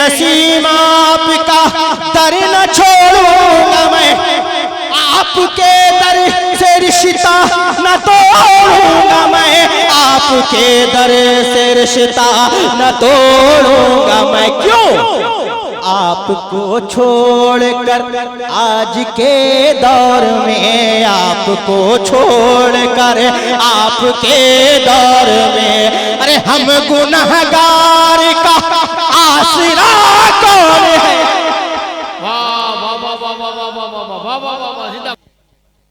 नसीम आपका दर न छोड़ूंगा मैं, आपके दर से रिश्ता न तोड़ूंगा मैं, आपके दर से रिश्ता न तोड़ूंगा मैं। क्यों? आपको छोड़कर आज के दौर में, आपको छोड़कर आपके दौर में, अरे हम गुनहगार का आसरा कौन है?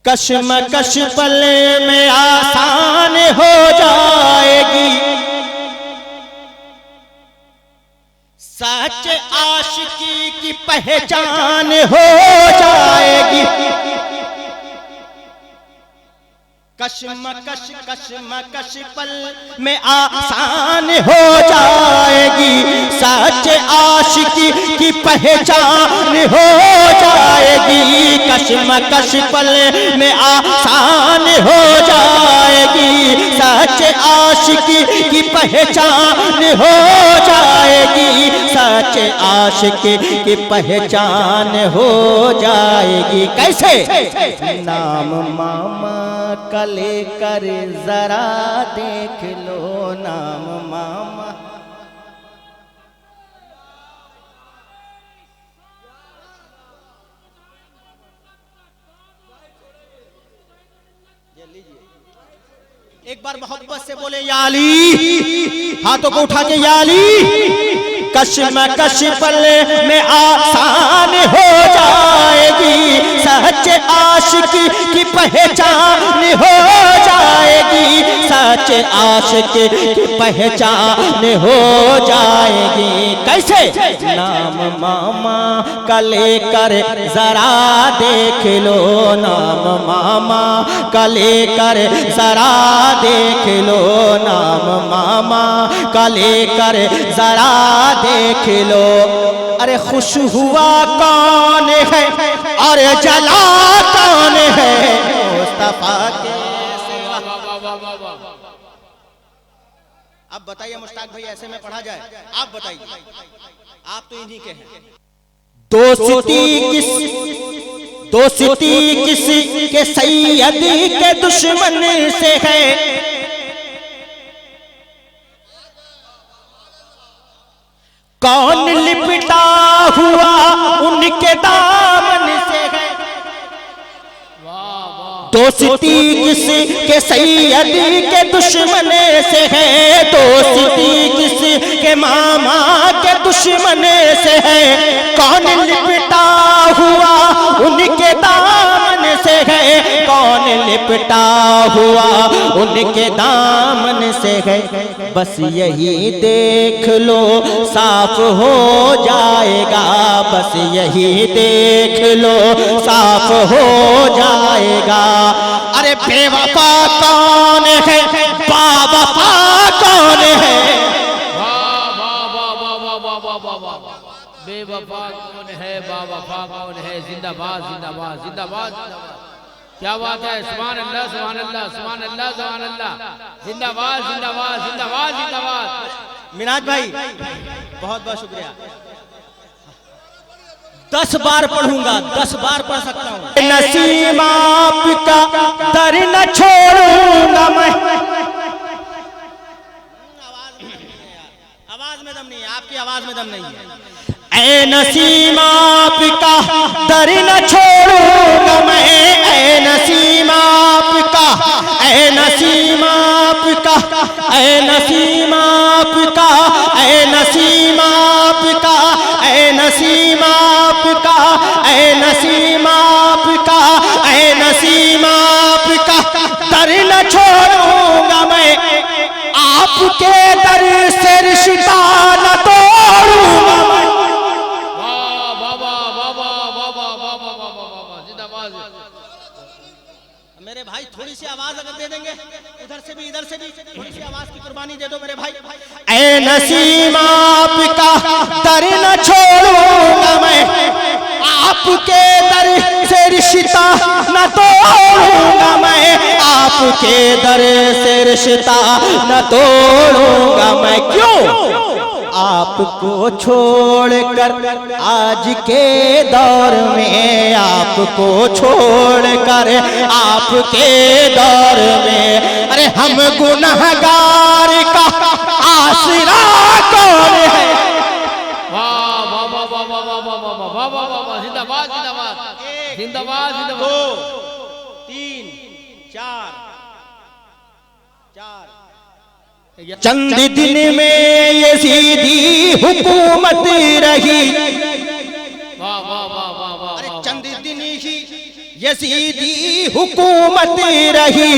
कश्मकश पल में आसान हो जाएगी, सच आशिकी की पहचान हो जाएगी। कश्मकश पल में आसान हो जाएगी, सच आशिकी की पहचान हो जाएगी। कश्मकश पल में आसान हो जाएगी, सच आशिकी की पहचान हो जाएगी, सच आशिकी की पहचान हो जाएगी। कैसे? नाम मामा का लेकर जरा देख लो, नाम मामा। एक बार मोहब्बत से बोले या अली, हाथों को उठा के या अली। कश्मकश पल में आसान हो जाएगी, सच आशिकी की पहचान हो जाएगी, सच आशिकी की पहचान हो जाएगी। कैसे? नाम मामा का लेकर जरा देख लो, नाम मामा का लेकर जरा देख लो, नाम मामा का लेकर जरा देख लो। अरे खुश हुआ कौन है और जला कौन है? मुस्तफा के सिवा। अब बताइए मुश्ताक भाई, ऐसे में पढ़ा जाए? आप बताइए, आप तो इन्हीं के हैं। दोस्ती किसी के सैयदी के दुश्मन से है, कौन लिपटा हुआ उनके दामन से है। दोस्ती किसी के सैयदी के दुश्मन से है, दोस्ती किसी के मामा के दुश्मन से है, कौन लिपटा हुआ उनके दामन से है, कौन लिपटा हुआ उनके दामन से है। बस यही देख लो साफ हो जाएगा, बस यही देख लो साफ हो जाएगा। अरे बेवफा कौन है, बावफा कौन है? बेवफा कौन है, बावफा कौन है? जिंदाबाद जिंदाबाद जिंदाबाद। क्या बात है, सुभान अल्लाह सुभान अल्लाह सुभान अल्लाह सुभान अल्लाह। जिंदाबाद जिंदाबाद जिंदाबाद जिंदाबाद। मिनाज भाई बहुत बहुत शुक्रिया। 10 बार पढ़ूंगा, 10 बार पढ़ सकता हूँ। नसीम आपका दर न छोड़ूंगा मैं। आवाज में दम नहीं है, आपकी आवाज में दम नहीं है। ऐ नसीम आपका दर न छोड़ूंगा मैं, ऐ नसीम आपका, ऐ नसीम आपका, ऐ नसीम आपका, ऐ नसीम आपका, ऐ नसीम आपका, ऐ नसीम आपका, ऐ नसीम आपका दर न छोड़ूंगा मैं, आपके दर से रिश्ता न तोड़ूंगा मैं। मेरे भाई थोड़ी सी आवाज अगर दे देंगे, उधर से भी इधर से भी थोड़ी सी आवाज की कुर्बानी दे दो मेरे भाई। ऐ नसीम आपका दर न छोड़ूंगा मैं, आपके दर से रिश्ता न तोड़ूंगा मैं, आपके दर से रिश्ता न तोड़ूंगा मैं। क्यों? आपको छोड़कर आज के दौर में, आपको छोड़कर आपके दौर में, अरे हम गुनहगार का आसरा कौन है। वाह वाह वाह वाह वाह वाह वाह वाह वाह वाह वाह वाह, जिंदाबाद जिंदाबाद जिंदाबाद जिंदाबाद। 2 3 4 चंद दिन में यजीदी हुकूमत रही। वाह वाह वाह वाह वाह। अरे चंद दिन ही यजीदी हुकूमत रही,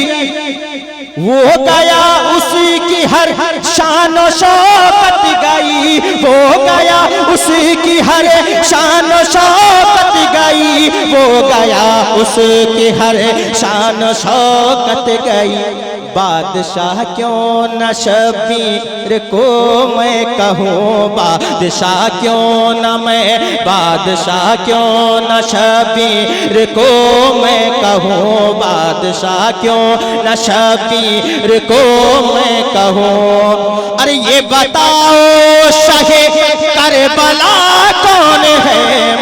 वो गया उसकी हर शान और शौकत गई, वो गया उसकी हर शान और शौकत गई, वो गया उसकी हर शान और शौकत गई। बादशाह क्यों न शबीर को मैं कहूँ, बादशाह क्यों न मैं, बादशाह क्यों न शबीर को मैं कहूँ, बादशाह क्यों न शबीर को मैं कहूँ। अरे ये बताओ शाहे करबला कौन है।